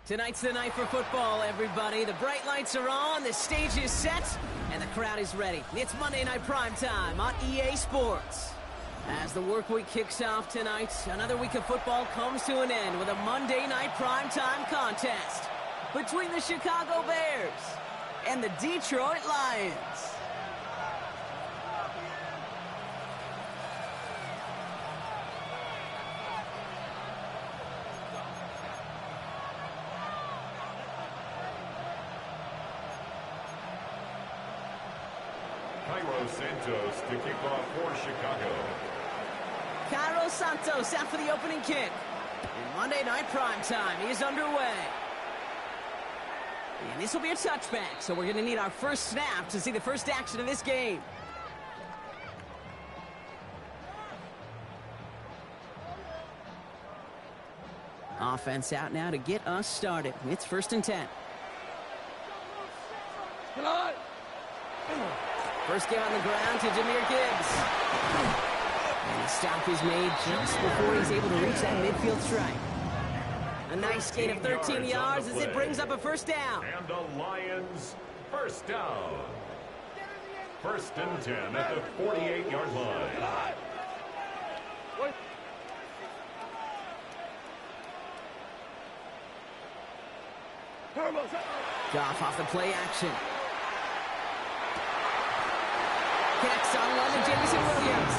Tonight's the night for football, everybody. The bright lights are on, the stage is set, and the crowd is ready. It's Monday Night Primetime on EA Sports. As the work week kicks off tonight, another week of football comes to an end with a Monday Night Primetime contest between the Chicago Bears and the Detroit Lions. Santos to kick off for Chicago. Cairo Santos out for the opening kick. In Monday Night Primetime is underway. And this will be a touchback, so we're going to need our first snap to see the first action of this game. Offense out now to get us started. It's 1st and 10. Come on! First game on the ground to Jahmyr Gibbs. And the stop is made just before he's able to reach that midfield strike. A nice gain of 13 yards as it brings up a first down. And the Lions first down. 1st and 10 at the 48-yard line. Goff off the play action. Connects on one to Jameson Williams.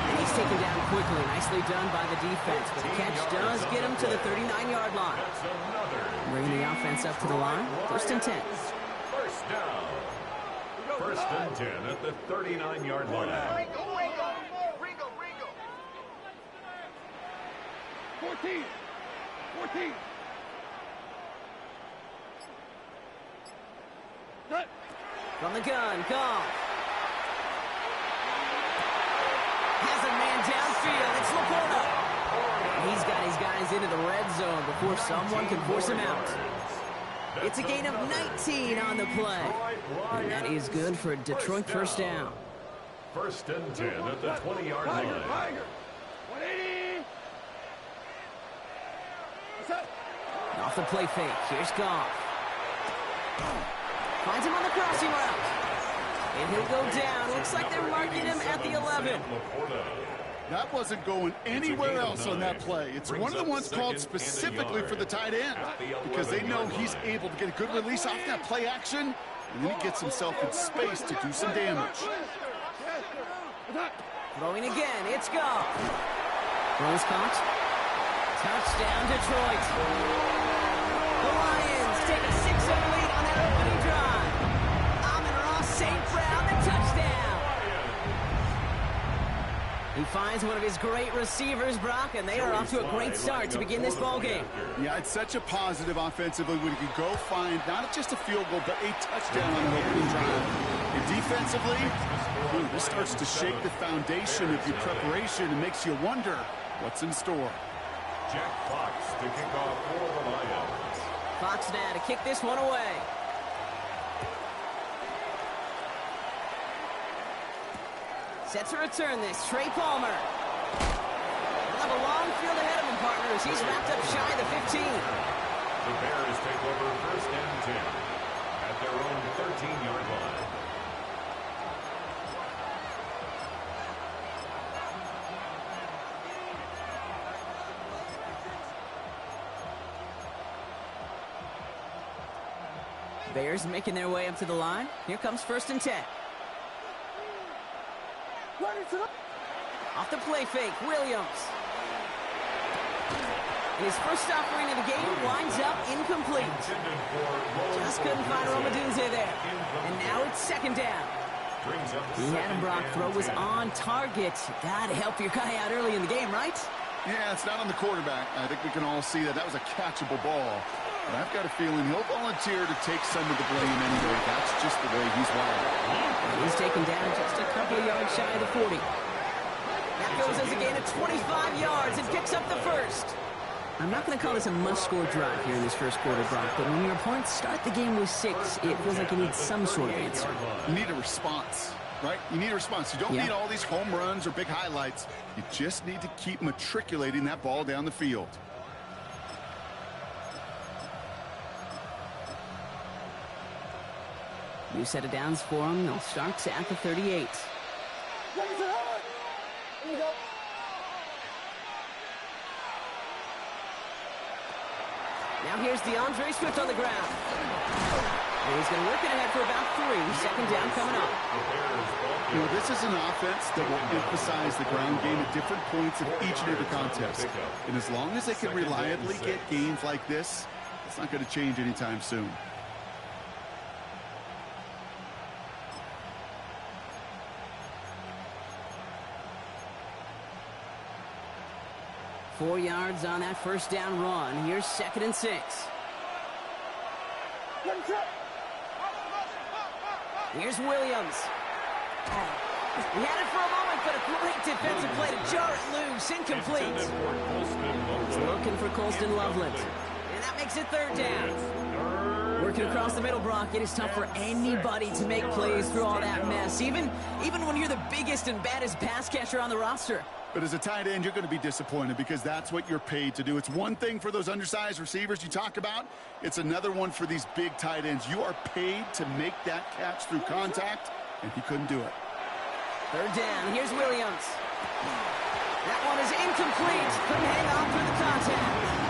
And he's taken down quickly. Nicely done by the defense. But the catch does get him to the 39-yard line. Bringing the offense up to the line. 1st and 10. First down. 1st and 10 at the 39-yard line. 14. From the gun, Goff. Has a man downfield. It's Laporta. He's got his guys into the red zone before someone can force him out. It's a gain of 19 on the play. And that is good for a Detroit first down. 1st and 10 at the 20-yard line. 180. Off the play fake. Here's Goff. Finds him on the crossing route. And he'll go down. Looks like they're marking him at the 11. That wasn't going anywhere else on that play. It's one of the ones called specifically for the tight end because they know he's able to get a good release off that play action, and then he gets himself in space to do some damage. Throwing again. It's Goff. Throws caught. Touchdown, Detroit. The Lions take a 6-0 lead on their opening drive. Amon-Ra St. Brown, the touchdown. He finds one of his great receivers, Brock, and they are off to a great start to begin this ball game. Yeah, it's such a positive offensively when you can go find not just a field goal, but a touchdown on an opening drive. And defensively, this starts to shake the foundation of your preparation and makes you wonder what's in store. Jack Fox to kick off for the Lions. Fox now to kick this one away. Set to return this. Trey Palmer. He'll have a long field ahead of him, partners. He's wrapped up shy of the 15. The Bears take over 1st and 10 at their own 13-yard line. Bears making their way up to the line. Here comes 1st and 10. Off the play fake, Williams. And his first offering of the game winds up incomplete. Just couldn't find Romadunze there. And now it's 2nd down. He had him, Brock. Throw was on target. Gotta help your guy out early in the game, right? Yeah, it's not on the quarterback. I think we can all see that was a catchable ball. But I've got a feeling he'll volunteer to take some of the blame anyway. That's just the way he's wired. He's taken down just a couple of yards shy of the 40. That goes as a gain of 25 yards and picks up the first. I'm not going to call this a must-score drive here in this first quarter, Brock, but when your opponents start the game with 6, it feels like you need some sort of answer. You need a response, right? You need a response. You don't need all these home runs or big highlights. You just need to keep matriculating that ball down the field. New set of downs for them. They'll start at the 38. Now here's DeAndre Swift on the ground. And he's going to work it ahead for about 3. Second down coming up. You know, this is an offense that will emphasize the ground game at different points of each and every contest. And as long as they can reliably get gains like this, it's not going to change anytime soon. Four yards on that first down run. Here's 2nd and 6. Here's Williams. He had it for a moment, but a great defensive play to jar it loose. Incomplete. He's looking for Colston Loveland. And that makes it 3rd down. Working across the middle, Brock. It is tough for anybody to make plays through all that mess, even when you're the biggest and baddest pass catcher on the roster. But as a tight end, you're going to be disappointed because that's what you're paid to do. It's one thing for those undersized receivers you talk about. It's another one for these big tight ends. You are paid to make that catch through contact, and he couldn't do it. 3rd down. Here's Williams. That one is incomplete. Couldn't hang on through the contact.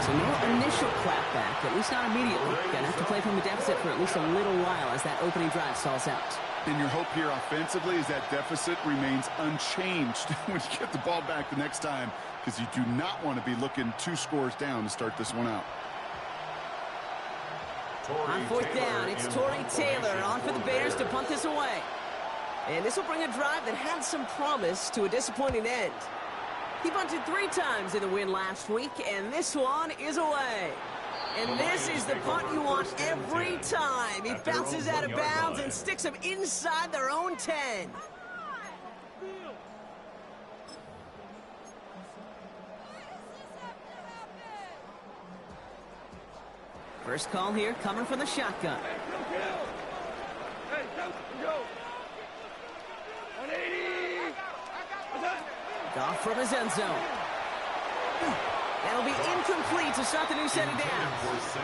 So no initial clapback, at least not immediately. Gonna have to play from a deficit for at least a little while as that opening drive stalls out. And your hope here offensively is that deficit remains unchanged when you get the ball back the next time, because you do not want to be looking 2 scores down to start this one out. On 4th down, it's Torrey Taylor on for the Bears to punt this away. And this will bring a drive that had some promise to a disappointing end. He punted 3 times in the win last week, and this one is away. And this is the punt you want every time. He bounces out of bounds and sticks them inside their own 10. First call here coming from the shotgun. Hey, go. 180. Off from his end zone. That'll be incomplete to start the new set of downs.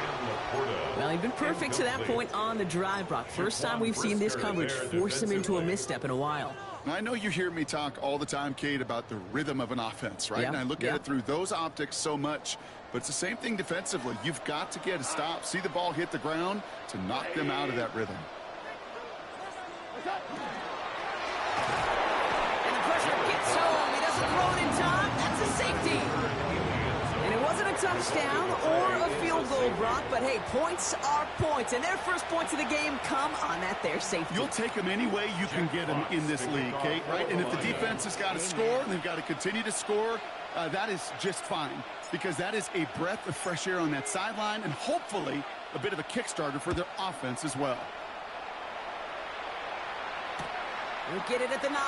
Well, he'd been perfect to that point on the drive, Brock. First time we've seen this coverage force him into a misstep in a while. I know you hear me talk all the time, Kate, about the rhythm of an offense, right? Yeah, And I look at it through those optics so much, but it's the same thing defensively. You've got to get a stop, see the ball hit the ground to knock them out of that rhythm. And the pressure gets home. He doesn't throw it in time. That's a safety. And it wasn't a touchdown or a field goal, Brock, but hey, points are points. And their first points of the game come on that there safety. You'll take them any way you can get them in this league, Kate, right? And if the defense has got to score and they've got to continue to score, that is just fine, because that is a breath of fresh air on that sideline and hopefully a bit of a kickstarter for their offense as well. We'll get it at the 9.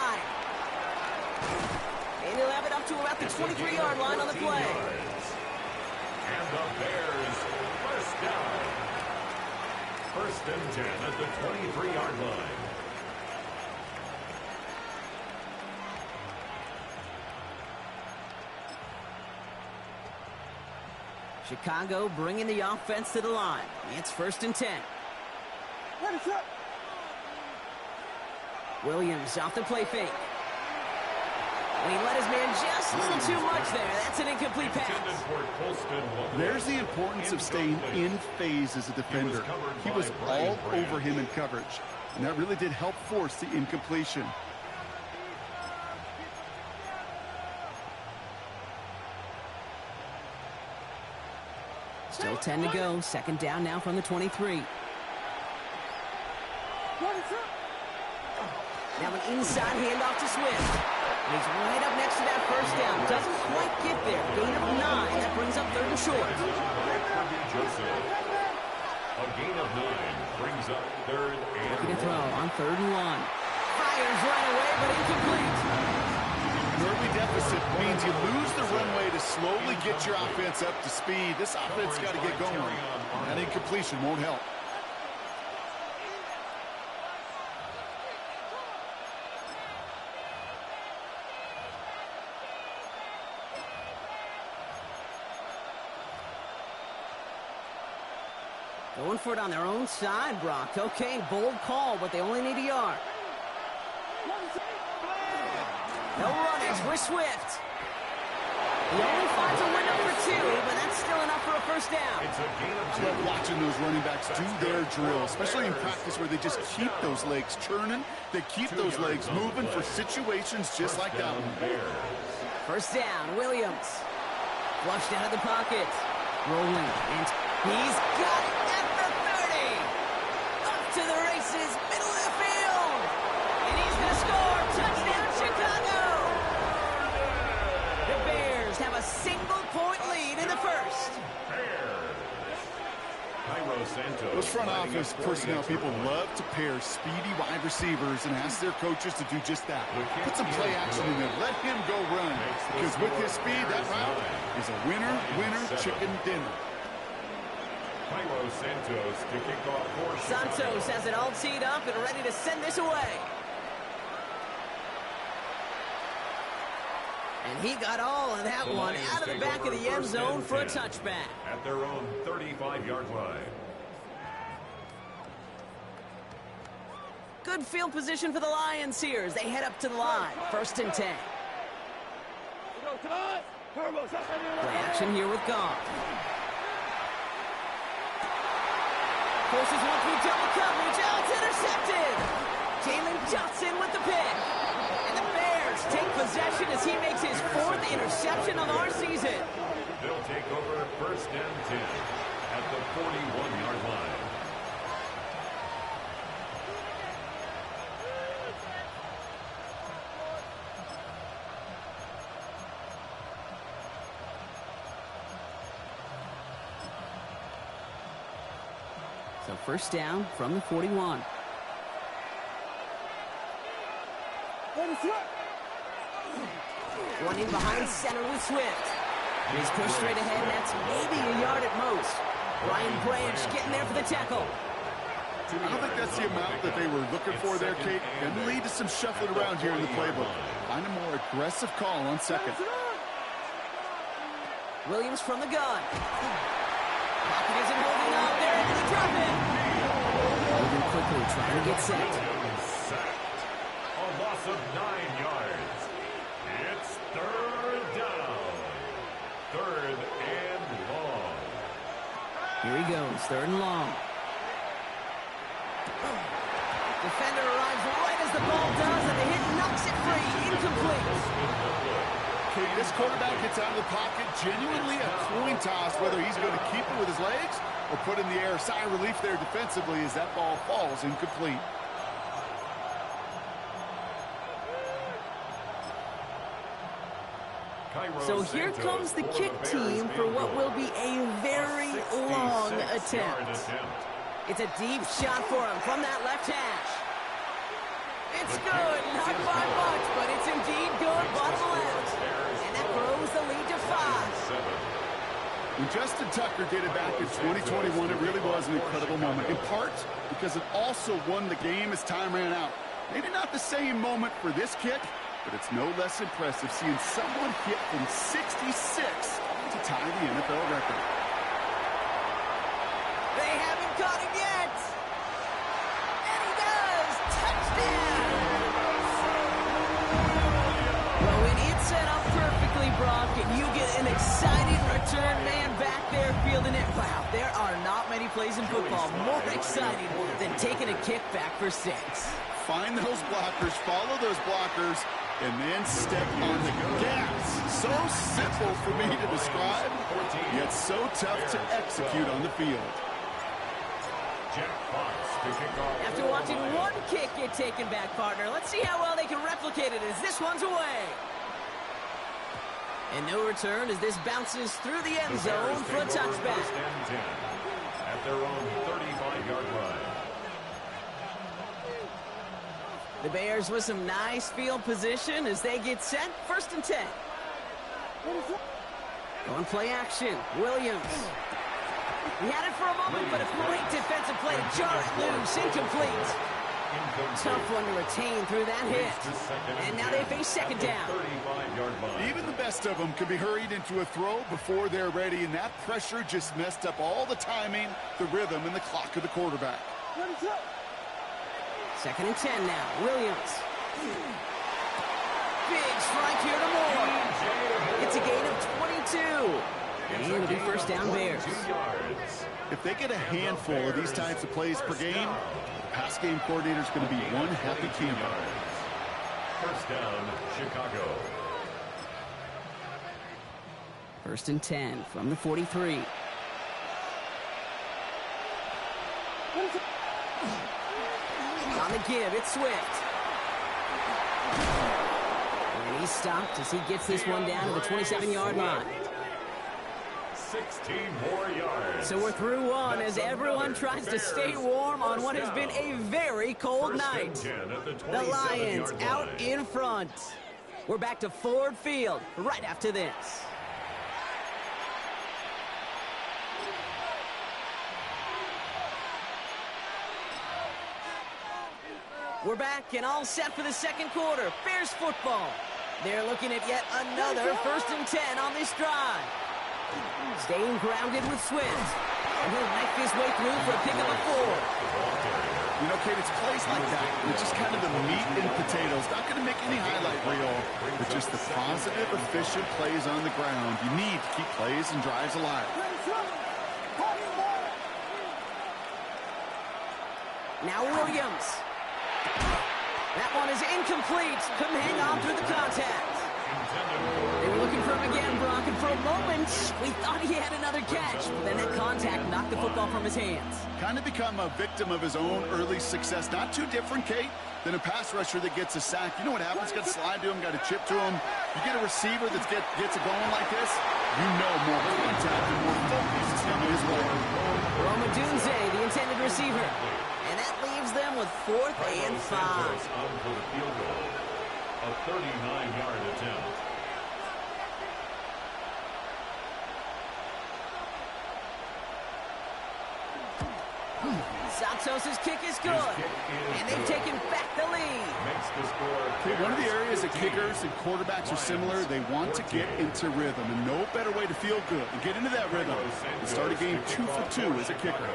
And he'll have it up to about the 23-yard line on the play. And the Bears first down. 1st and 10 at the 23-yard line. Chicago bringing the offense to the line. It's 1st and 10. Williams off the play fake. And he let his man just a little too much there. That's an incomplete pass. There's the importance of staying in phase as a defender. He was all over him in coverage, and that really did help force the incompletion. Still 10 to go. 2nd down now from the 23. Now an inside handoff to Swift. And he's right up next to that first down. Doesn't quite get there. Gain of 9. That brings up 3rd and short. A gain of 9 brings up 3rd and Looking to throw on 3rd and 1. Fires right away, but incomplete. An early deficit means you lose the runway to slowly get your offense up to speed. This offense got to get going. That incompletion won't help. Going for it on their own side, Brock. Okay, bold call, but they only need a yard. No runnings. We're swift. He only finds a window for 2, but that's still enough for a first down. It's a gain of I 2. love watching those running backs do their drill, especially in practice where they just keep those legs churning. They keep those legs moving for situations just like that one. First down, Williams. Flushed out of the pocket. Rolling, and he's got it at the 30. Up to the races, middle of the field. And he's going to score. Touchdown, Chicago. The Bears have a single-point lead in the first. Those front office personnel people love to pair speedy wide receivers and ask their coaches to do just that. Put some play action in there. Let him go run. Because with his speed, that route is a winner, chicken dinner. Santos to kick off for Chicago. Santos has it all teed up and ready to send this away. And he got all of that one out of the back of the end zone for a touchback. At their own 35-yard line. Good field position for the Lions here as they head up to the line. First and 10. Play action here with Goff. Forces one through double coverage. Oh, it's intercepted. Jalen Johnson with the pick. And the Bears take possession as he makes his 4th interception of our season. They'll take over first and 10 at the 41-yard line. So first down from the 41. One in behind center with Swift. He's pushed straight ahead, and that's maybe a yard at most. Ryan Branch getting there for the tackle. I don't think that's the amount that they were looking for there, Kate. Can lead to some shuffling around here in the playbook. Find a more aggressive call on second. Williams from the gun. Pocket isn't holding up. They're able to drop it. Moving quickly, trying to get set. Sacked. A loss of 9 yards. It's third down. Third and long. Here he goes, 3rd and long. Defender arrives right as the ball does, and the hit knocks it free. Incomplete. Kate, this quarterback gets out of the pocket, genuinely a coin toss whether he's going to keep it with his legs or put in the air. Sigh of relief there defensively as that ball falls incomplete. So here comes the kick team for what will be a very long attempt. It's a deep shot for him from that left hash. It's good, not by much, but it's indeed good, bottom left. And that grows the lead to 5. When Justin Tucker did it back in 2021, it really was an incredible moment, in part because it also won the game as time ran out. Maybe not the same moment for this kick, but it's no less impressive seeing someone hit from 66 to tie the NFL record. They haven't caught him yet. And he does. Touchdown. Well, when it's set up perfectly, Brock, and you get an exciting return man back there fielding it, wow, there are not many plays in football more exciting than taking a kick back for 6. Find those blockers, follow those blockers, and then step on the gas. So simple for me to describe, yet so tough to execute on the field. After watching one kick get taken back, partner, let's see how well they can replicate it as this one's away. And no return as this bounces through the end zone for a touchback. At their own 35-yard line. The Bears with some nice field position as they get set. First and 10. On play action, Williams. He had it for a moment, but a great defensive play to jar it loose. Incomplete. Tough one to retain through that hit. And now they face second down. Even the best of them can be hurried into a throw before they're ready, and that pressure just messed up all the timing, the rhythm, and the clock of the quarterback. Second and 10 now. Williams. Big strike here to Moore. It's a gain of 22. And it'll be first down Bears. If they get a handful of these types of plays per game, the pass game coordinator is going to be one happy camper. First down, Chicago. First and 10 from the 43. On the give, it's Swift. And he's stopped as he gets this one down to the 27-yard line. 16 more yards. So we're through one as everyone tries to stay warm on what has been a very cold night. The Lions out in front. We're back to Ford Field right after this. We're back and all set for the second quarter. Bears football. They're looking at yet another first and 10 on this drive. Staying grounded with Swift. And he'll knife his way through for a pickup of 4. You know, Kate, it's plays like that. It's just kind of the meat and potatoes. Not going to make any highlight reel, but just the positive, efficient plays on the ground. You need to keep plays and drives alive. Now Williams. That one is incomplete. Couldn't hang on through the contact. They were looking for him again, Brock, and for a moment, we thought he had another catch. But then that contact knocked the football from his hands. Kind of become a victim of his own early success. Not too different, Kate, than a pass rusher that gets a sack. You know what happens? Got to slide to him, got to chip to him. You get a receiver that gets it going like this, you know more contact and more focus is coming his way. Roma Dunze, the intended receiver. And that leaves them with 4th and 5. On for the field goal. A 39-yard attempt. Santos' kick is good. And they've taken back the lead. Makes the score. Okay, one of the areas that kickers and quarterbacks are similar, they want to get into rhythm. And no better way to feel good and get into that rhythm and start a game 2 for 2 as a kicker.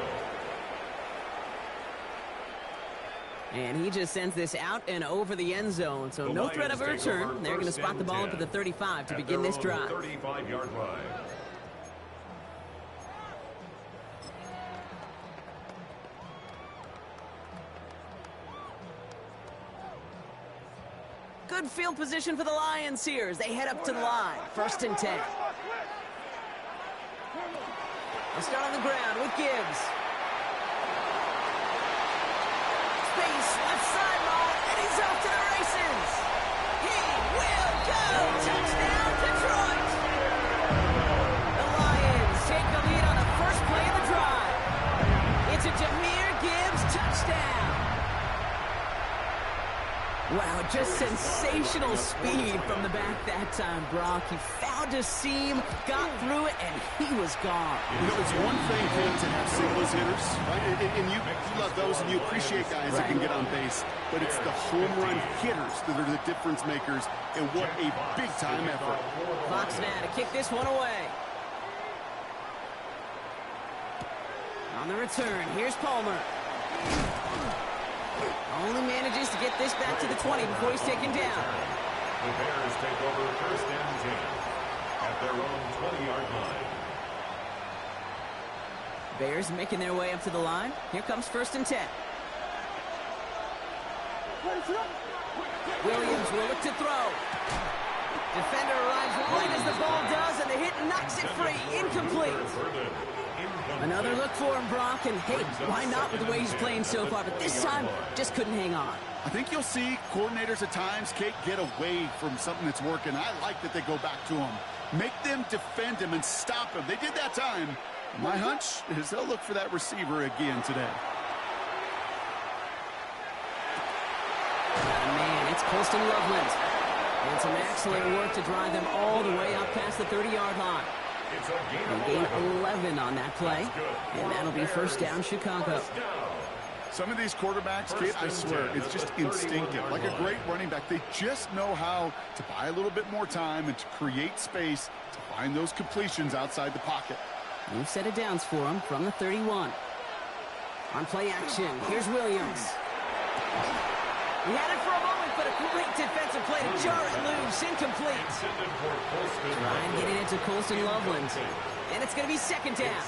And he just sends this out and over the end zone. So no threat of a return. They're going to spot the ball up at the 35 to begin this drive. 35-yard line. Good field position for the Lions here as they head up to the line. First and 10. They start on the ground with Gibbs. Space, left sideline, and he's off to the races. He will go. Touchdown, Detroit. The Lions take the lead on the first play of the drive. It's a Jahmyr Gibbs touchdown. Wow, just sensational speed from the back that time, Brock. He found a seam, got through it, and he was gone. You know, it's one thing, Kate, to have singles hitters, right? And you love those, and you appreciate guys that can get on base. But it's the home run hitters that are the difference makers, and what a big-time effort. Fox now to kick this one away. On the return, here's Palmer. Only manages to get this back to the 20 before he's taken down. The Bears take over first and 10 at their own 20-yard line. Bears making their way up to the line. Here comes first and 10. Williams will look to throw. Defender arrives right as the ball does, and the hit knocks it free. Incomplete. Another look for him, Brock, and hey, why not with the way he's playing so far? But this time, just couldn't hang on. I think you'll see coordinators at times, Kate, get away from something that's working. I like that they go back to him. Make them defend him and stop him. They did that time. My hunch is they'll look for that receiver again today. Man, it's Colston Loveland. And some excellent work to drive them all the way up past the 30-yard line. They gain 11 on that play, and that'll be first down Chicago. Some of these quarterbacks, kid, I swear, it's just instinctive. Like a great running back, they just know how to buy a little bit more time and to create space to find those completions outside the pocket. You've set it down for him from the 31. On play action, here's Williams. He had it for a moment, but a great defensive play to jar it loose. Incomplete. Trying to get it into Colston Loveland. And it's going to be second down.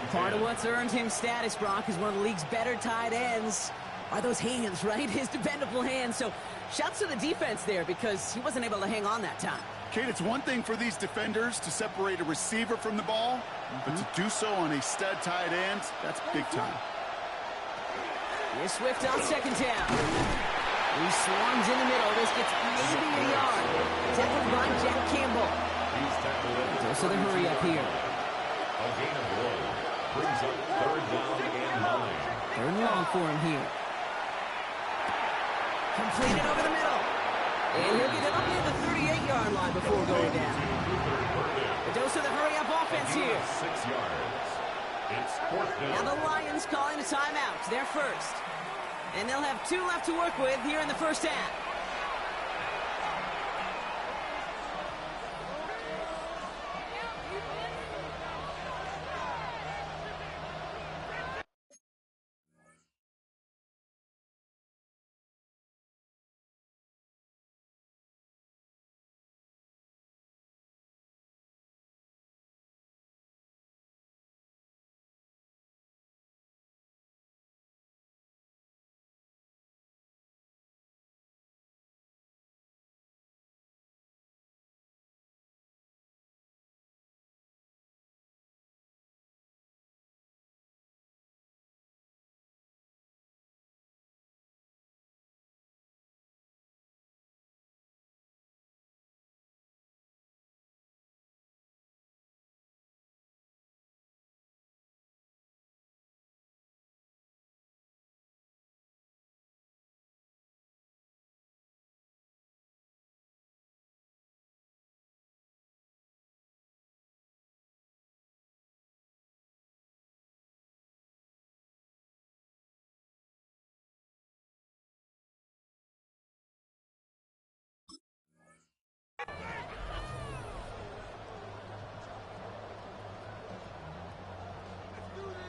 Part of what's earned him status, Brock, is one of the league's better tight ends. Are those hands, right? His dependable hands. So shouts to the defense there because he wasn't able to hang on that time. Kate, it's one thing for these defenders to separate a receiver from the ball, but to do so on a stud tight end, that's big time. Here's Swift on second down. He swarms in the middle. This gets maybe a yard. Tackled by Jack Campbell. So the hurry up here. A gain of 1 brings up third down and 9. Third and long for him here. Completed over the middle. And he'll get it up near the 38-yard line before going down. A dose of the hurry-up offense here. 6 yards. It's fourth down. Now the Lions calling a timeout. They're first. And they'll have 2 left to work with here in the first half.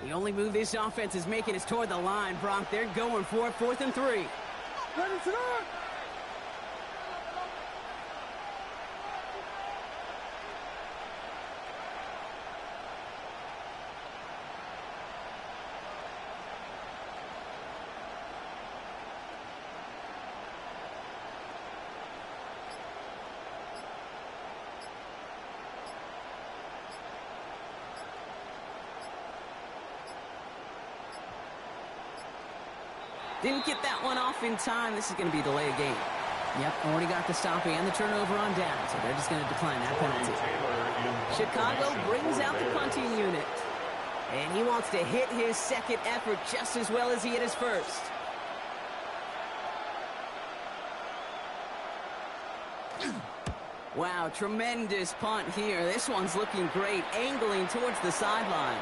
The only move this offense is making is toward the line, Brock. They're going for it, 4th and 3. Ready to go! Didn't get that one off in time. This is going to be a delay of game. Yep, already got the stop and the turnover on down, so they're just going to decline that penalty. Chicago brings out the punting unit. And he wants to hit his second effort just as well as he hit his first. Wow, tremendous punt here. This one's looking great, angling towards the sideline.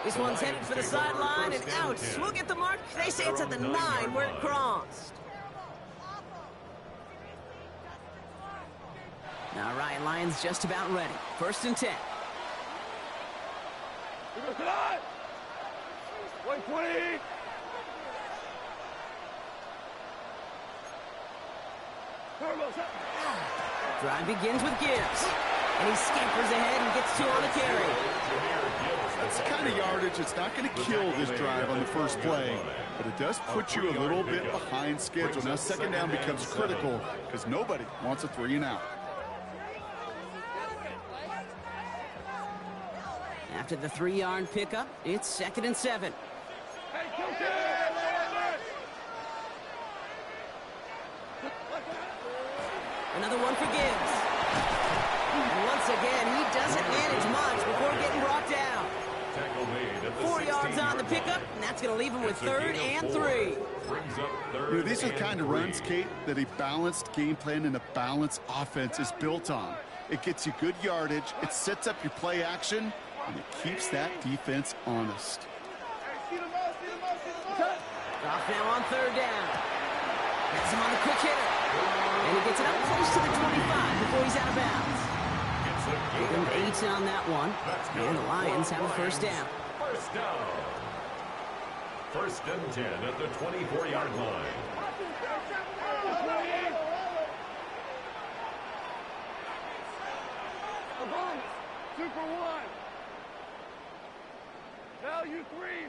This one's headed for the sideline and out. We'll get the mark. They say it's at the 9 where it crossed. All right, Lions just about ready. 1st and 10. 120. Drive begins with Gibbs. And he scampers ahead and gets 2 on the carry. That's the kind of yardage that's not going to kill this drive on the first play, but it does put you a little bit behind schedule. Now second down becomes critical because nobody wants a 3 and out. After the 3-yard pickup, it's 2nd and 7. Another one for Gibbs. And once again, he doesn't manage much before getting brought down. 4 yards on the pickup, and that's going to leave him with 3rd and 3. You know, these are the kind of runs, Kate, that a balanced game plan and a balanced offense is built on. It gets you good yardage, it sets up your play action, and it keeps that defense honest. Off now on third down. Has him on the quick hitter. And he gets it up close to the 25 before he's out of bounds. And 8 on that one. And the Lions have a first down. First down. First and 10 at the 24-yard line. Super one. Value three.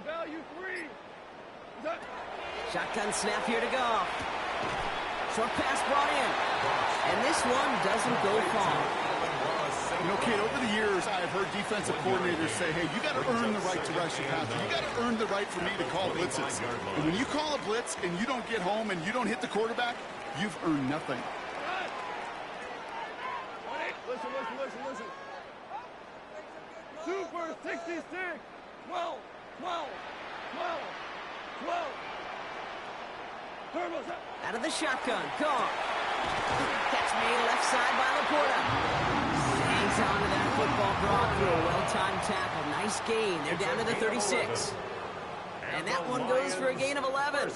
Shotgun snap here to go. Short pass brought in. And this one doesn't go far. You know, Kate, over the years, I've heard defensive coordinators say, hey, you got to earn the right to rush your passer. You got to earn the right for me to call blitzes. And when you call a blitz and you don't get home and you don't hit the quarterback, you've earned nothing. Listen. Super 66. 12. Turbos up. Out of the shotgun. Gone. Catch made left side by Laporta. Hangs on to that football brought through a well-timed tackle. Nice gain. They're down to the 36. And that one goes for a gain of 11.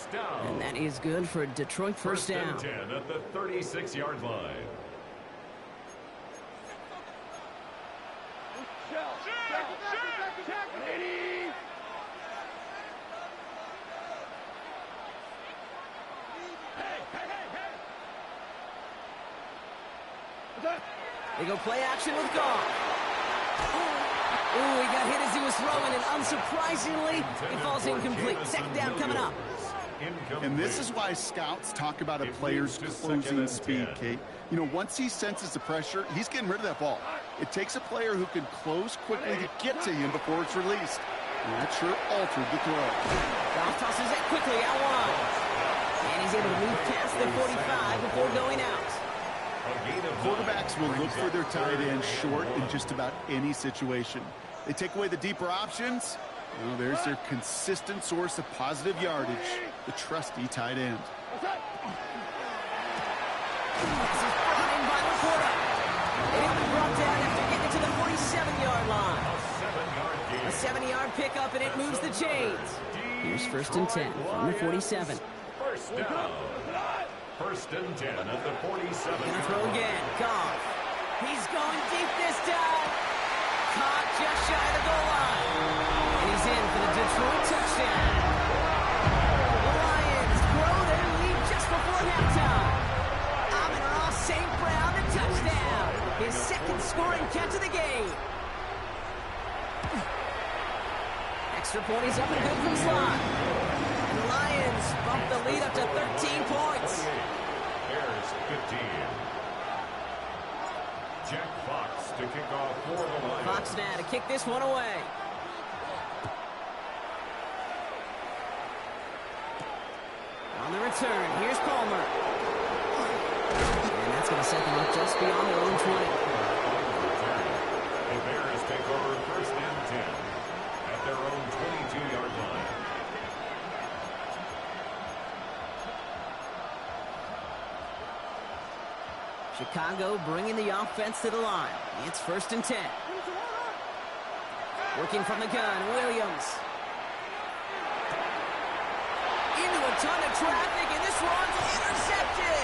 And that is good for a Detroit first down. 10 at the 36-yard line. Check. Lady. They go play action with Goff. Ooh, he got hit as he was throwing, and unsurprisingly, he falls incomplete. Second down coming up. And this is why scouts talk about a player's closing speed, Kate. You know, once he senses the pressure, he's getting rid of that ball. It takes a player who can close quickly to get to him before it's released. And that sure altered the throw. Goff tosses it quickly out wide. And he's able to move past the 45 before going out. Quarterbacks will look for their tight end short in just about any situation. They take away the deeper options. Well, there's their consistent source of positive yardage, the trusty tight end. This is brought in by Laporta. And he'll be brought down after getting to the 47-yard line. A 7-yard pickup, and it moves the chains. Here's first and 10 from the 47. First down. First and 10 at the 47. Gonna throw again. Goff. He's going deep this time. Caught just shy of the goal line. And he's in for the Detroit touchdown. The Lions grow their lead just before halftime. Amon-Ra St. Brown, a touchdown. His second scoring catch of the game. Extra point, he's up and good from slot. And the Lions bump the lead up to 13 points. Bears 15. Jack Fox to kick off for the Lions. Fox now to kick this one away. On the return, here's Palmer. And that's going to set them up just beyond their own 20. The Bears take over first and 10 at their own 22-yard line. Chicago bringing the offense to the line. It's first and 10. Working from the gun, Williams. Into a ton of traffic, and this one's intercepted.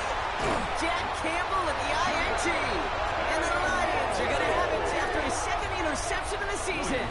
Jack Campbell at the INT. And the Lions are going to have it after his second interception of the season.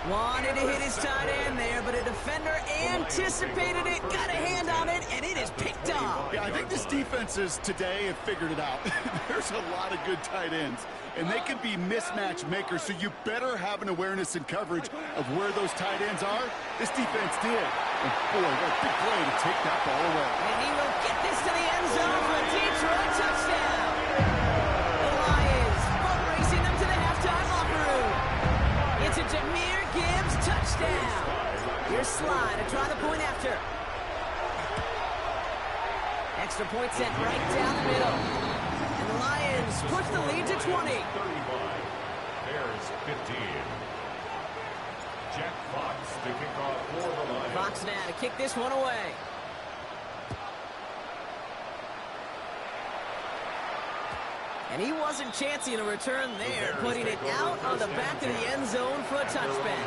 Wanted to hit his tight end there, but a defender anticipated it, got a hand on it, and it is picked up. Yeah, I think this defenses today have figured it out. There's a lot of good tight ends, and they can be mismatch makers, so you better have an awareness and coverage of where those tight ends are. This defense did. And boy, what a big play to take that ball away. And he will get this to the end zone for a Detroit touchdown. The Lions boat racing them to the halftime locker room. It's a Jahmyr Gibbs touchdown. Here's Sly to try the point after. Extra point sent right down the middle. And the Lions push the lead to 20. 35. Bears 15. Jack Fox to kick off for the Lions. Fox now to kick this one away. And he wasn't chancing a return there, putting it out on the back of the end zone for a touchback.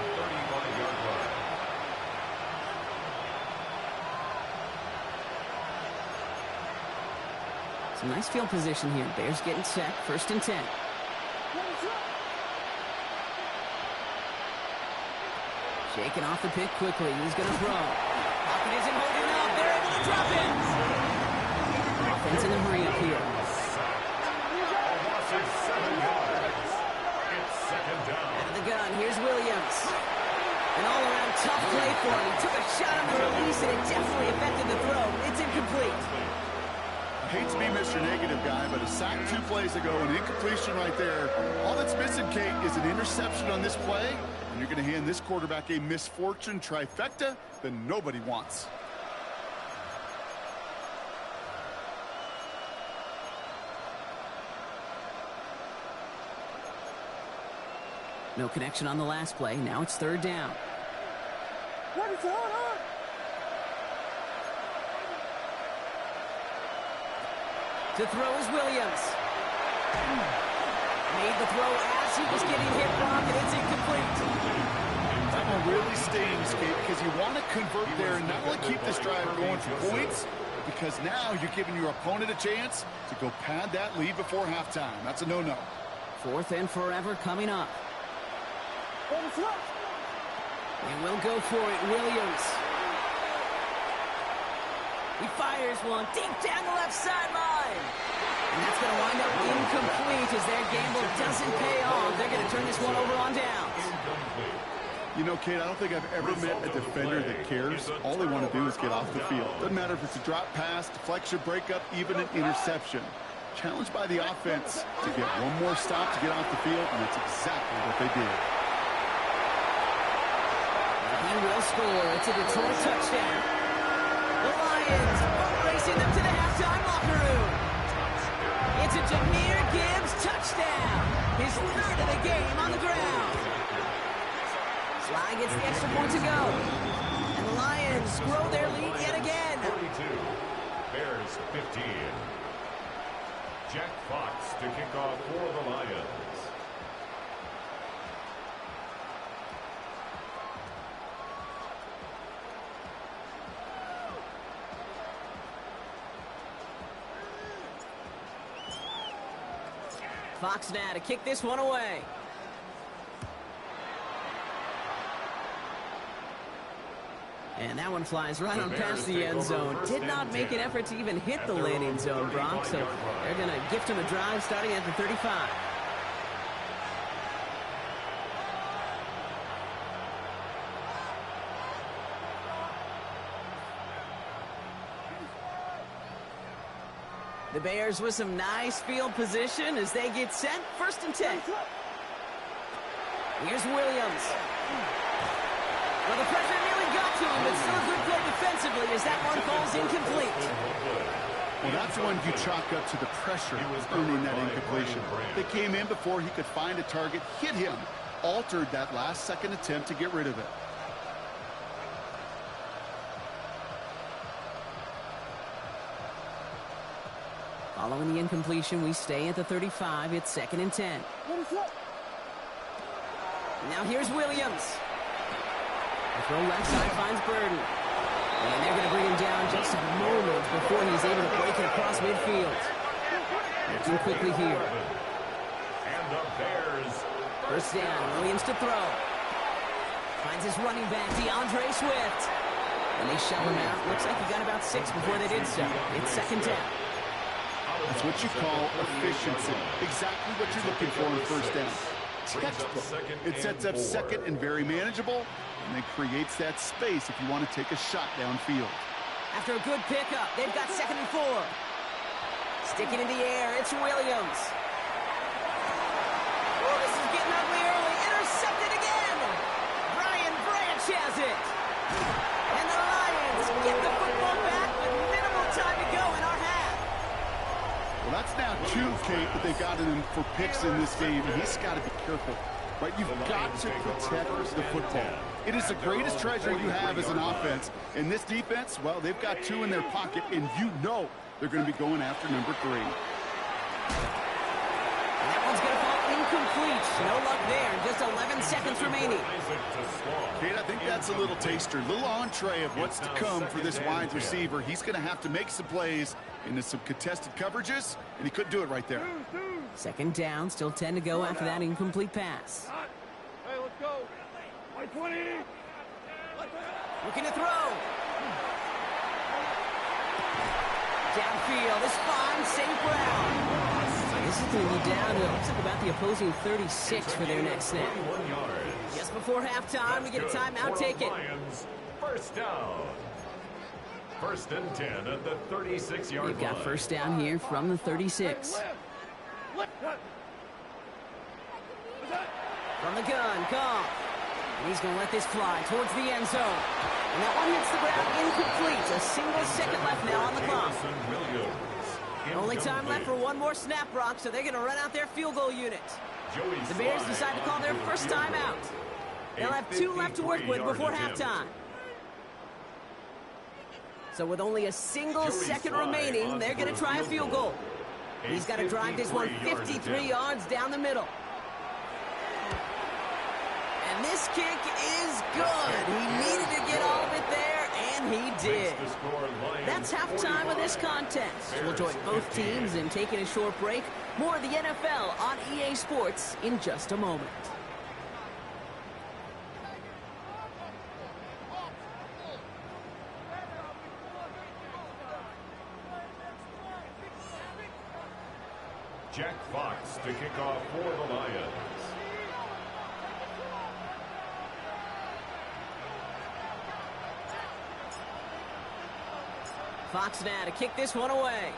Some nice field position here. Bears getting set. 1st and 10. Shaking off the pick quickly. He's going to throw. Pocket isn't holding up. They're able to drop it. Offense in the hurry up here. Out of the gun. Here's Williams. An all-around tough play for him. He took a shot on the release, and it definitely affected the throw. It's incomplete. I hate to be Mr. Negative guy, but a sack 2 plays ago, an incompletion right there. All that's missing, Kate, is an interception on this play, and you're going to hand this quarterback a misfortune trifecta that nobody wants. No connection on the last play. Now it's 3rd down. To throw is Williams. Made the throw as he was getting hit, Brock, and it's incomplete. That one really stings, Kate, because you want to convert there and not only keep this drive going for points, because now you're giving your opponent a chance to go pad that lead before halftime. That's a no-no. 4th and forever coming up. And we'll go for it, Williams. He fires one deep down the left sideline. And that's going to wind up incomplete as their gamble doesn't pay off. They're going to turn this one over on downs. You know, Kate, I don't think I've ever met a defender that cares. All they want to do is get off the field. Doesn't matter if it's a drop pass, deflection, breakup, even an interception. Challenged by the offense to get one more stop to get off the field, and that's exactly what they did. He will score. It's a Detroit touchdown. The Lions racing them to the halftime locker room. It's a Jahmyr Gibbs touchdown. His 3rd of the game on the ground. Sly gets the extra point to go. And the Lions grow their lead yet again. 42. Bears 15. Jack Fox to kick off for the Lions. Fox now to kick this one away. And that one flies right on past the end zone. Did not make an effort to even hit the landing zone, Brock. So they're going to gift him a drive starting at the 35. The Bears with some nice field position as they get set. 1st and 10. Here's Williams. Well, the pressure nearly got to him, but still a good play defensively as that one falls incomplete. Well, that's one you chalk up to the pressure earning that incompletion. They came in before he could find a target, hit him, altered that last-second attempt to get rid of it. Following the incompletion, we stay at the 35. It's 2nd and 10. Now here's Williams. The throw left side finds Burden. And they're going to bring him down just a moment before he's able to break it across midfield. Looking quickly here. And the Bears. 1st down, Williams to throw. Finds his running back, DeAndre Swift. And they shove him out. Looks like he got about 6 before they did so. It's 2nd down. That's what you call efficiency. Exactly what you're looking for in 1st down. Textbook. It sets up 2nd and very manageable, and it creates that space if you want to take a shot downfield. After a good pickup, they've got 2nd and 4. Sticking in the air, it's Williams. Oh, this is getting ugly early. Intercepted again. Brian Branch has it. And the Lions get the football back with minimal time to go in our half. Well, that's now 2, Kate, that they got in for picks in this game, and he's got to be careful. Right? You've got to protect the football. It is the greatest treasure you have as an offense. In this defense, well, they've got 2 in their pocket, and you know they're going to be going after number 3. That one's going to fall incomplete. incomplete. No luck there. Just 11 seconds remaining. Kate, I think that's a little taster, a little entree of what's to come for this wide receiver. He's going to have to make some plays into some contested coverages, and he couldn't do it right there. Second down, still 10 to go after that incomplete pass. Hey, let's go. By 20. Looking to throw. Downfield, this fine, St. Brown. This is going to be down to, looks like about the opposing 36 for their next snap. Just before halftime, we get a timeout taken. First down. First and 10 at the 36-yard line. We've got first down here from the 36. From the gun, Goff. And he's going to let this fly towards the end zone. And that one hits the ground incomplete. A single second left now on the clock. Only time left for one more snap, Brock, so they're going to run out their field goal unit. The Bears decide to call their first time out. They'll have 2 left to work with before halftime. So with only a single second remaining, they're going to try a field goal. He's got to drive this one 53 yards down the middle. And this kick is good. He needed to get all of it there, and he did. That's halftime of this contest. We'll join both teams in taking a short break. More of the NFL on EA Sports in just a moment. Jack Fox to kick off for the Lions. Fox now to kick this one away.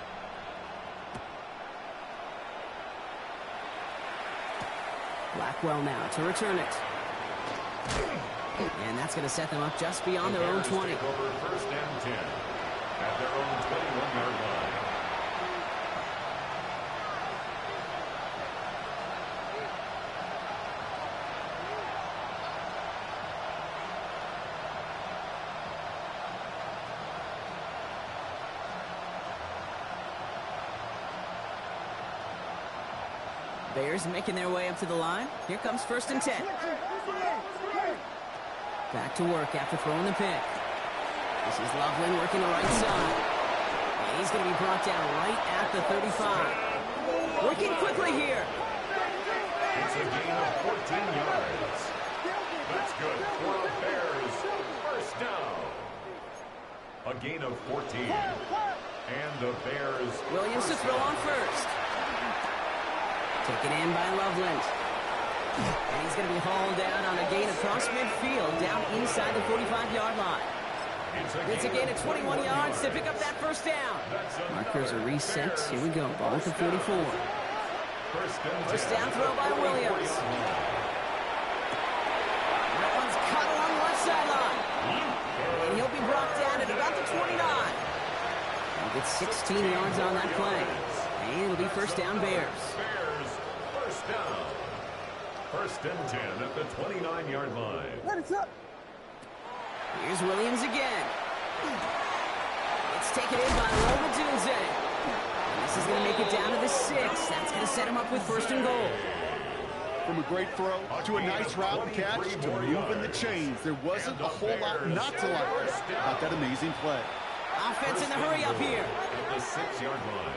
Blackwell now to return it. And that's going to set them up just beyond their own 20. Over first and 10 at their own 21-yard line. Bears making their way up to the line. Here comes first and 10. Back to work after throwing the pick. This is Loveland working the right side. And he's going to be brought down right at the 35. Working quickly here. It's a gain of 14 yards. That's good for the Bears. First down. A gain of 14. And the Bears. Williams to throw on first. Taken in by Loveland. And he's going to be hauled down on a gain across midfield, down inside the 45-yard line. It's a gain of 21 yards to pick up that first down. Markers are reset. Here we go. Ball at the 44. First down throw by Williams. That one's cut along the left sideline. And he'll be brought down at about the 29. He'll get 16 yards on that play. And it'll be first down Bears. First down. First and 10 at the 29-yard line. Here's Williams again. It's taken in by Roma Dunze. This is going to make it down to the 6. That's going to set him up with first and goal. From a great throw to a nice route and catch to moving the chains. There wasn't a whole lot not to like about that amazing play. Offense in the hurry up here. At the 6-yard line.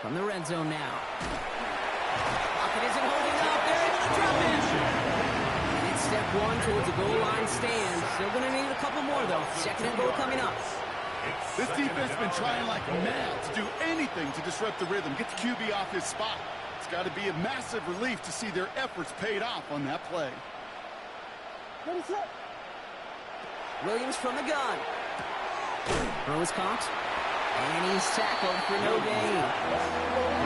From the red zone now. Pocket isn't holding up. They're able to drop it. It's step one towards the goal line stand. Still going to need a couple more, though. Second and goal coming up. This defense has been trying like mad to do anything to disrupt the rhythm, get the QB off his spot. It's got to be a massive relief to see their efforts paid off on that play. Williams from the gun. Throw is caught. And he's tackled for no gain.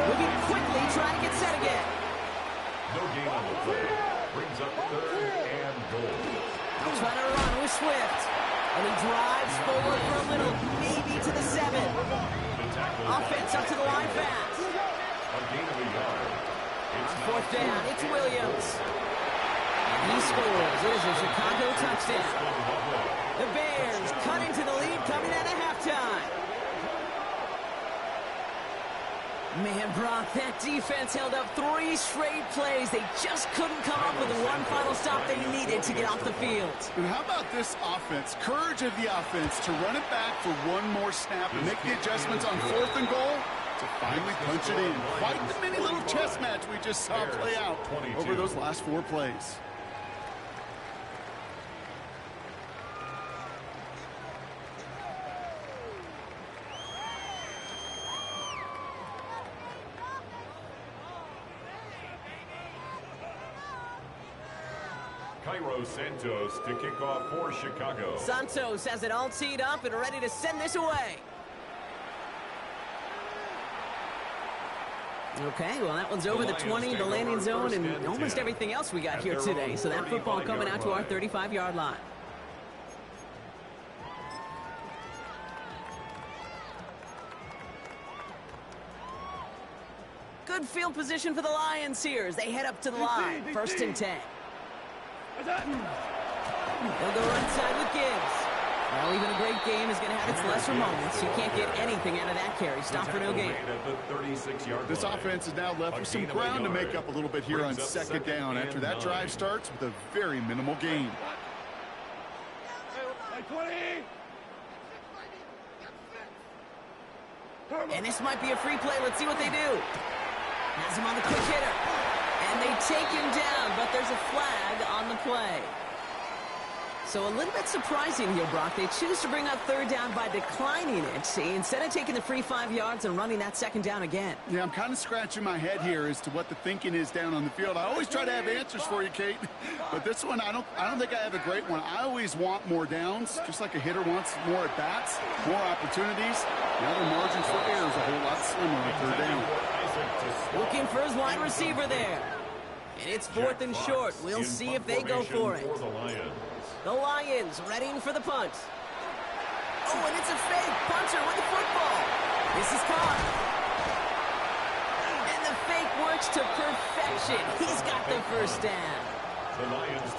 Moving quickly, trying to get set again. No gain on the play. Brings up third and goal. He's trying to run with Swift. And he drives forward for a little, maybe to the 7. Offense up to the line fast. A gain of a yard. It's fourth down, it's Williams. And he scores. It is a Chicago touchdown. The Bears cut into the lead coming out of halftime. Man, Brock, that defense held up 3 straight plays. They just couldn't come up with the one final stop they needed to get off the field. And how about this offense? Courage of the offense to run it back for one more snap and make the adjustments on 4th and goal to finally punch it in. Quite the mini little chess match we just saw play out over those last 4 plays. Cairo Santos to kick off for Chicago. Santos has it all teed up and ready to send this away. Okay, well, that one's over the 20, the landing zone, and almost everything else we got here today. So that football coming out to our 35-yard line. Good field position for the Lions here as they head up to the line. 1st and 10. They'll go right side with Gibbs. Well, even a great game is going to have its lesser moments. You can't get anything out of that carry. Stop for no gain. This offense is now left with some ground to make up a little bit here on 2nd down after that drive starts with a very minimal gain. And this might be a free play. Let's see what they do. Has him on the quick hitter. And they take him down, but there's a flag on the play. So a little bit surprising here, Brock. They choose to bring up 3rd down by declining it instead of taking the free 5 yards and running that 2nd down again. Yeah, I'm kind of scratching my head here as to what the thinking is down on the field. I always try to have answers for you, Kate, but this one I don't think I have a great one. I always want more downs, just like a hitter wants more at bats, more opportunities. Now their margins for error is a whole lot slimmer on 3rd down. Looking for his wide receiver there. And it's 4th and short. We'll see if they go for it. The Lions readying for the punt. Oh, and it's a fake. Punter with the football. This is caught. And the fake works to perfection. He's got the 1st down.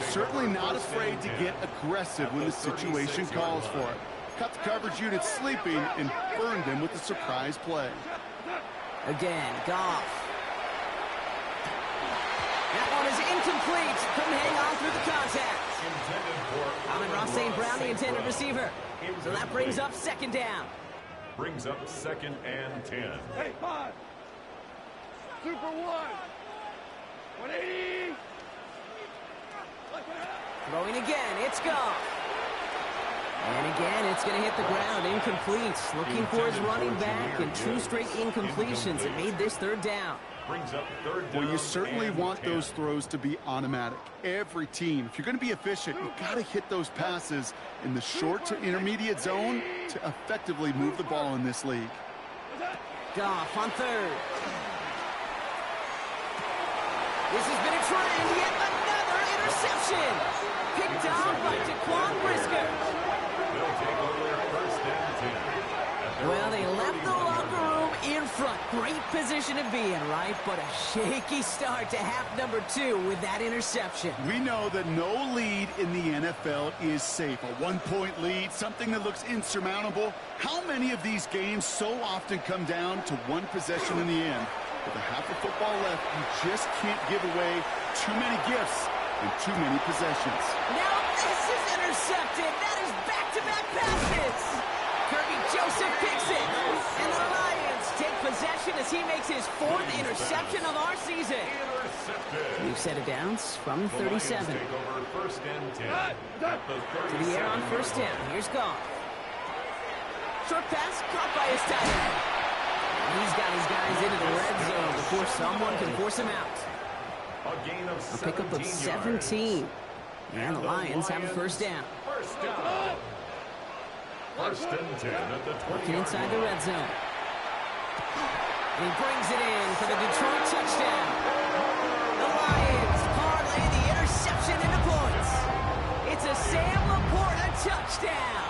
Certainly not afraid to get aggressive when the situation calls for it. Cut the coverage unit sleeping and burned them with a surprise play. Again, Goff. That one is incomplete. Couldn't hang on through the contact. Amon-Ra St. Brown, the intended receiver. So that brings up 2nd down. Brings up 2nd and 10. Hey, 5. Super 1. 180. Throwing again. It's Goff. And again, it's going to hit the ground. Incomplete. Looking for his running back, and 2 straight incompletions. It made this 3rd down. Brings up 3rd down. Well, you certainly want those throws to be automatic. Every team, if you're going to be efficient, you've got to hit those passes in the short to intermediate zone to effectively move the ball in this league. Goff on 3rd. This has been a trend. Yet another interception. Picked off by Jaquan Brisker. They'll take over 1st and 10. Well, they left the locker room in front. Great position to be in, right? But a shaky start to half number 2 with that interception. We know that no lead in the NFL is safe. A 1-point lead, something that looks insurmountable. How many of these games so often come down to one possession in the end? With a half of football left, you just can't give away too many gifts and too many possessions. Now this is intercepted. That is back-to-back passes. Kirby Joseph picks it. And the Lions take possession as he makes his 4th interception of our season. New set of downs from 37. Take over 1st and 10. To the air on 1st down. Here's Goff. Short pass caught by his tight end. He's got his guys into the red zone before someone can force him out. A gain of 17 A pickup of 17. And the Lions have a 1st down. 1st down. 1st and 10 at the 20. Looking inside the red zone. And he brings it in for the Detroit touchdown. The Lions parlay the interception into points. It's a Sam Laporta touchdown.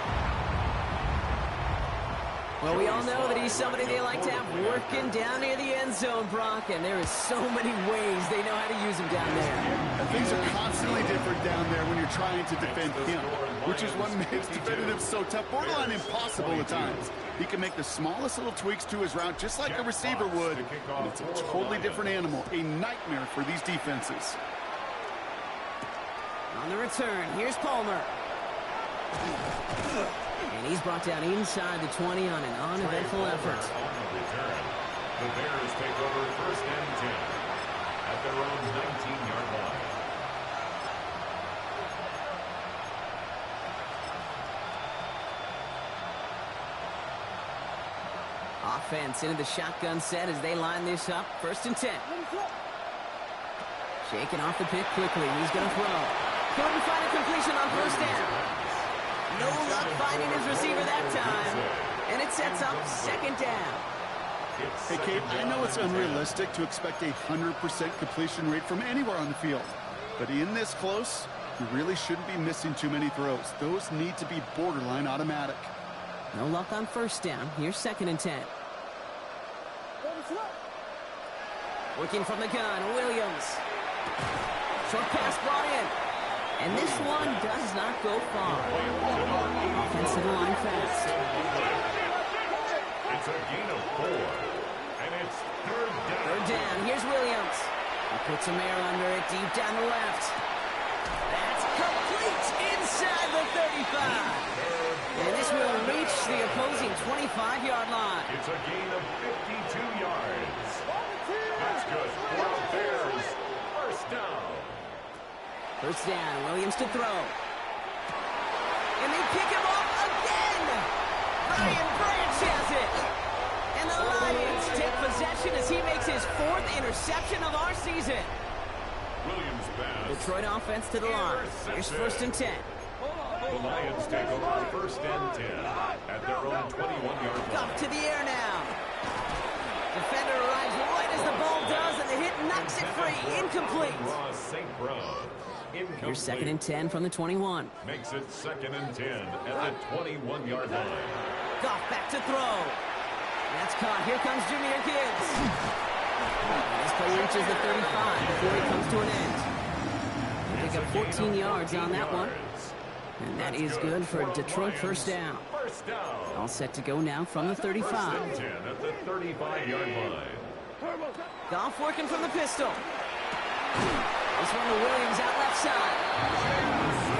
Well, we all know that he's somebody they like to have working down near the end zone, Brock, and there is so many ways they know how to use him down there. And things are constantly different down there when you're trying to defend him, which is what makes defending him so tough, borderline impossible at times. He can make the smallest little tweaks to his route just like a receiver would, and it's a totally different animal, a nightmare for these defenses. On the return, here's Palmer. And he's brought down inside the 20 on an uneventful effort. The Bears take over 1st and 10 at their own 19-yard line. Offense into the shotgun set as they line this up. 1st and 10. Shaking off the pick quickly. He's going to throw. Couldn't find a completion on 1st down. No luck finding his receiver that time. And it sets up 2nd down. Hey, Kate, I know it's unrealistic to expect a 100% completion rate from anywhere on the field. But in this close, you really shouldn't be missing too many throws. Those need to be borderline automatic. No luck on 1st down. Here's 2nd and 10. Working from the gun, Williams. Short pass brought in. And this one does not go far. Offense to the line fast. It's a gain of 4. And it's 3rd down. 3rd down. Here's Williams. He puts some air under it deep down the left. That's complete inside the 35. And this will reach the opposing 25-yard line. It's a gain of 52 yards. That's good for the Bears. 1st down. 1st down, Williams to throw. And they pick him up again! Brian Branch has it! And the Lions take possession as he makes his 4th interception of our season. Williams pass. Detroit offense to the line. Here's 1st and 10. The Lions take over 1st and 10 at their own 21-yard line. Up to the air now. Defender arrives right as the ball does, and the hit knocks it free. Incomplete. St. Brown. Here's 2nd and 10 from the 21. Makes it 2nd and 10 at the 21-yard line. Goff back to throw. That's caught. Here comes Jahmyr Gibbs. This play reaches the 35 before it comes to an end. They pick up 14 yards on that one. And that is good for Detroit 1st down. All set to go now from the 35. 1st and 10 at the 35-yard line. Goff working from the pistol. This one to Williams out left side.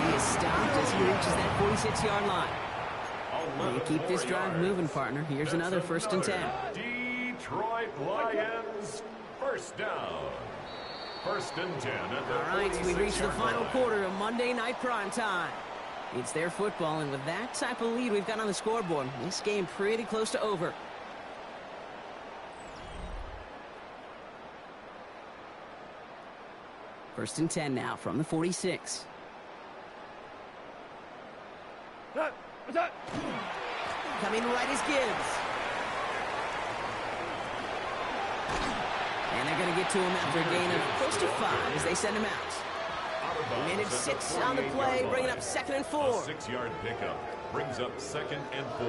He is stopped as he reaches that 46-yard line. You keep this drive moving, partner. Here's another 1st and 10. Detroit Lions 1st down. 1st and 10 at the All right, so we reach the 46-yard final line. quarter of Monday Night Prime Time. It's their football, and with that type of lead we've got on the scoreboard, this game pretty close to over. First and 10 now from the 46. Coming right is Gibbs. And they're going to get to him after a gain of close to 5 as they send him out. He managed 6 on the play, bringing up 2nd and 4. A 6-yard pickup brings up 2nd and 4.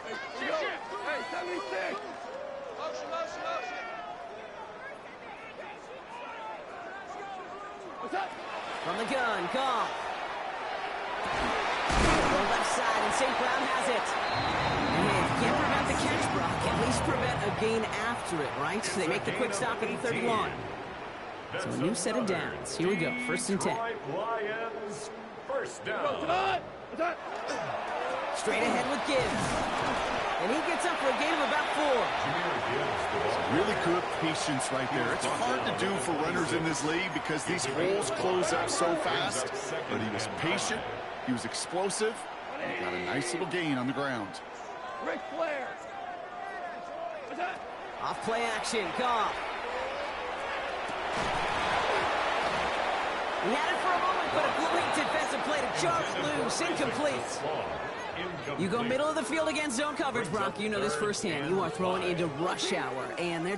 Hey, 76! From the gun, Goff. The left side, and St. Brown has it. And if you can't prevent the catch, Brock, at least prevent a gain after it, right? So they make the quick stop at the 31. So a new set of downs. Here we go, 1st and 10. Lions 1st down. Straight ahead with Gibbs. And he gets up for a gain of about 4. Really good patience right there. It's hard to do for runners in this league because these holes close up so fast. But he was patient, he was explosive, and got a nice little gain on the ground. Ric Flair! Off play action, Goff. He had it for a moment, but a great defensive play to jar it loose. Incomplete. You go middle of the field against zone coverage, Brock. You know this firsthand. You are throwing into rush hour, and there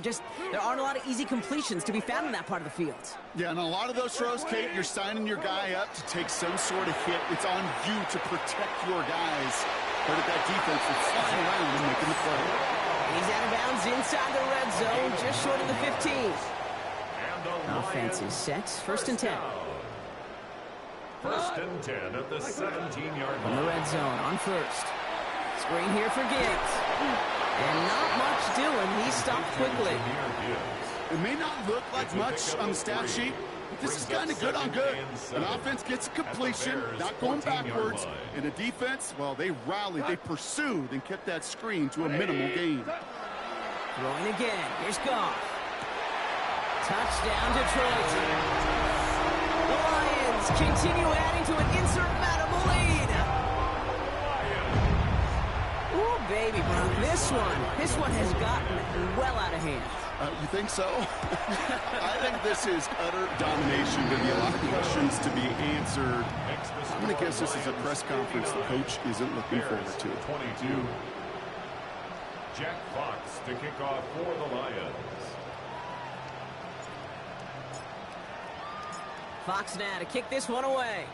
aren't a lot of easy completions to be found in that part of the field. Yeah, and a lot of those throws, Kate, you're signing your guy up to take some sort of hit. It's on you to protect your guys. But that defense was flying around and making the play. He's out of bounds inside the red zone, just short of the 15. Offense is set. First and 10. First and 10 at the 17-yard line. From the red zone on first. Screen here for Gibbs. And not much doing. He stopped quickly. It may not look like much on the stat sheet, but this is kind of good on good. An offense gets a completion, not going backwards. And a defense, well, they rallied, they pursued, and kept that screen to a minimal gain. Throwing again. Here's Goff. Touchdown, Detroit. The Lions continue adding to an insurmountable lead. Ooh, baby, Brock. This one has gotten well out of hand. You think so? I think this is utter domination. Going to be a lot of questions to be answered. I'm going to guess this is a press conference the coach isn't looking forward to. 22. Jack Fox to kick off for the Lions. Fox now to kick this one away.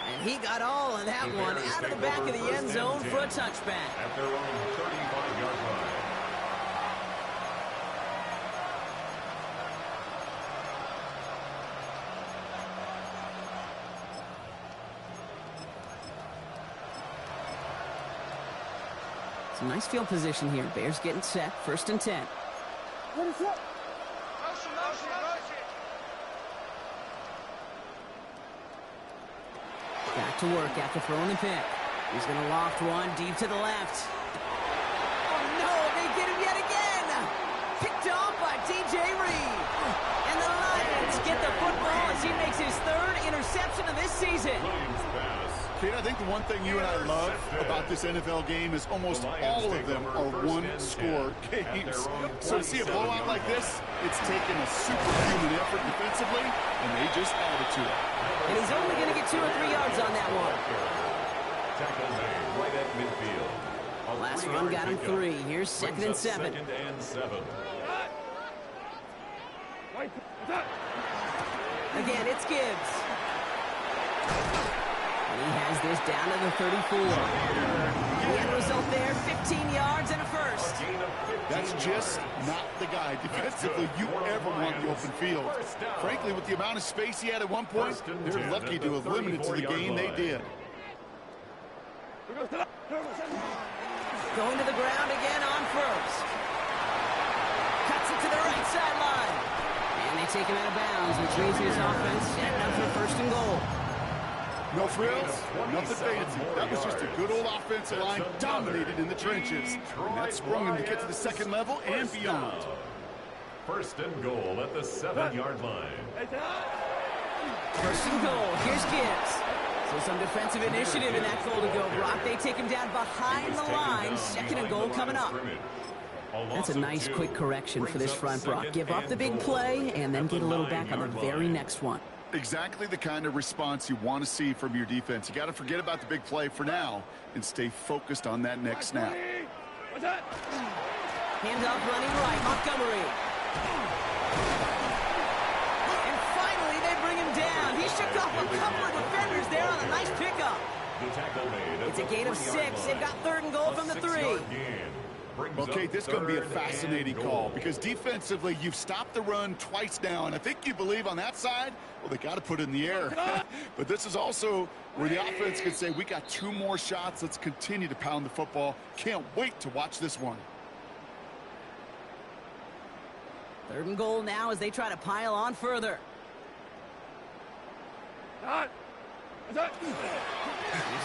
And he got all of that one out of the back of the end zone for a touchback. At their own 35-yard line. Some nice field position here. Bears getting set. First and 10. Back to work after throwing the pick. He's going to loft one deep to the left. Oh, no, they get him yet again. Picked off by DJ Reed. And the Lions get the football as he makes his third interception of this season. Kate, I think the one thing you and I love about this NFL game is almost all of them are one-score games. So to see a blowout like this, it's taken a superhuman effort defensively, and they just added to it. And he's only going to get 2 or 3 yards on that one. Tackle made right at midfield. Last run got him 3. Here's second and 7. Second and 7. Again, it's Gibbs. And he has this down to the 34. The end result there, 15 yards and a first. That's just not the guy defensively you ever want the open field. Frankly, with the amount of space he had at one point, they're lucky to have limited to the game they did. Going to the ground again on first. Cuts it to the right sideline. And they take him out of bounds, which means his offense setting up for first and goal. No frills, nothing fancy. That was just a good old offensive line dominated in the trenches. And that sprung him to get to the second level and beyond. First and goal at the 7-yard line. First and goal. Here's Gibbs. So some defensive initiative in that goal to go, Brock. They take him down behind the line. Second and goal coming up. That's a nice quick correction for this front, Brock. Give up the big play and then get a little back on the very next one. Exactly the kind of response you want to see from your defense. You got to forget about the big play for now and stay focused on that next snap. Handoff running right, Montgomery. And finally, they bring him down. He shook off a couple of defenders there on a nice pickup. It's a gain of 6. They've got third and goal from the 3. Okay, this is going to be a fascinating call because defensively, you've stopped the run twice now, and I think you believe on that side, well, they got to put it in the air. But this is also where the offense can say, we got 2 more shots. Let's continue to pound the football. Can't wait to watch this one. Third and goal now as they try to pile on further. Here's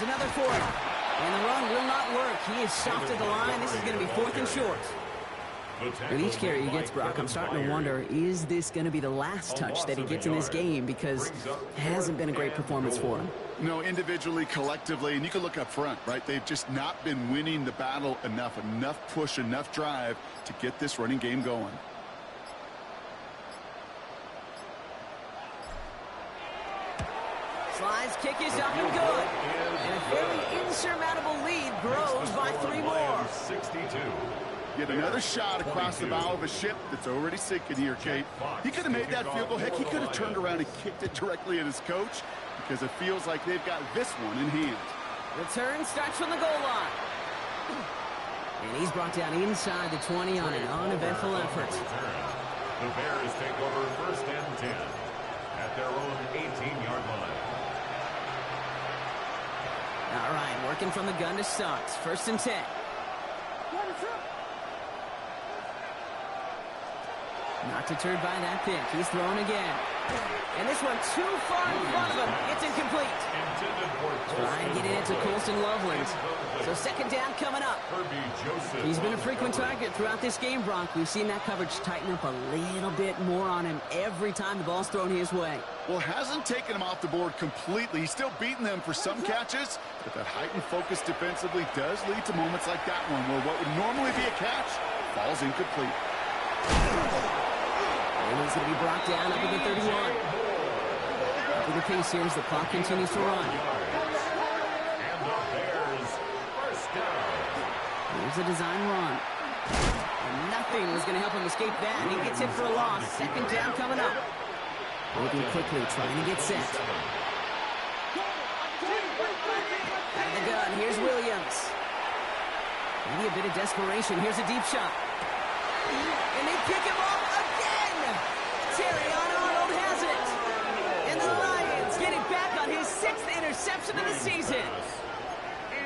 another fourth. And the run will not work. He is stopped at the line. This is going to be 4th and short. With each carry he gets, Brock, I'm starting to wonder, is this going to be the last touch that he gets in this game? Because it hasn't been a great performance for him. No, individually, collectively, and you can look up front, right? They've just not been winning the battle enough push, enough drive to get this running game going. Slides kick is up and good. And a very insurmountable lead grows by 3 more. 62. Yet another shot across the bow of a ship that's already sinking here, Kate. He could have made that field goal. Heck, he could have turned around and kicked it directly at his coach because it feels like they've got this one in hand. Return starts from the goal line. And he's brought down inside the 20 on an uneventful effort. The Bears take over 1st and 10 at their own 18-yard line. All right, working from the gun to start. 1st and 10. Not deterred by that pick. He's thrown again. And this one too far in front of him. It's incomplete. Try and get it into Colston Loveland. So 2nd down coming up. He's been a frequent target throughout this game, Brock. We've seen that coverage tighten up a little bit more on him every time the ball's thrown his way. Well, hasn't taken him off the board completely. He's still beating them for some catches, but that heightened focus defensively does lead to moments like that one where what would normally be a catch falls incomplete. And he's going to be brought down up at the 31. Up in the pace here as the clock continues to run. And the Bears first down. Here's a design run. And nothing was going to help him escape that. And he gets hit for a loss. 2nd down coming up. Moving quickly, trying to get set. Out of the gun, here's Williams. Maybe a bit of desperation. Here's a deep shot. And they pick him off again! Terry Arnold has it! And the Lions get it back on his 6th interception of the season.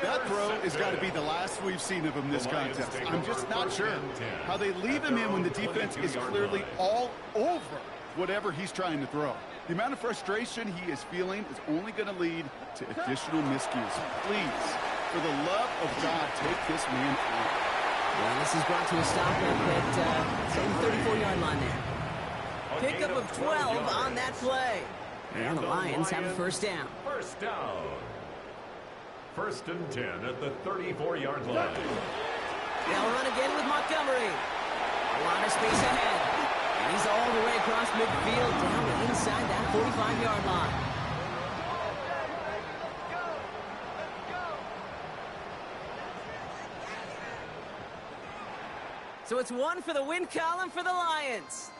That throw has got to be the last we've seen of him this contest. I'm just not sure how they leave him in when the defense is clearly all over whatever he's trying to throw. The amount of frustration he is feeling is only going to lead to additional miscues. Please, for the love of God, take this man out. Well, this is brought to a stop at the 34-yard line there. Pickup of 12 on that play. And the Lions have a 1st down. 1st down. 1st and 10 at the 34-yard line. They'll run again with Montgomery. A lot of space ahead. And he's all the way across midfield down to inside that 45-yard line. So it's 1 for the win column for the Lions.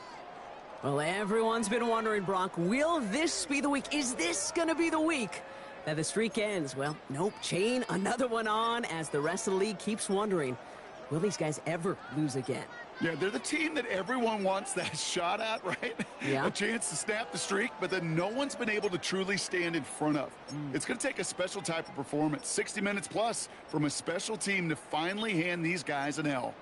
Well, everyone's been wondering, Brock, will this be the week? Is this going to be the week that the streak ends? Well, nope. Chain another one on as the rest of the league keeps wondering, will these guys ever lose again? Yeah, they're the team that everyone wants that shot at, right? Yeah. A chance to snap the streak, but then no one's been able to truly stand in front of. It's going to take a special type of performance, 60 minutes plus, from a special team to finally hand these guys an L.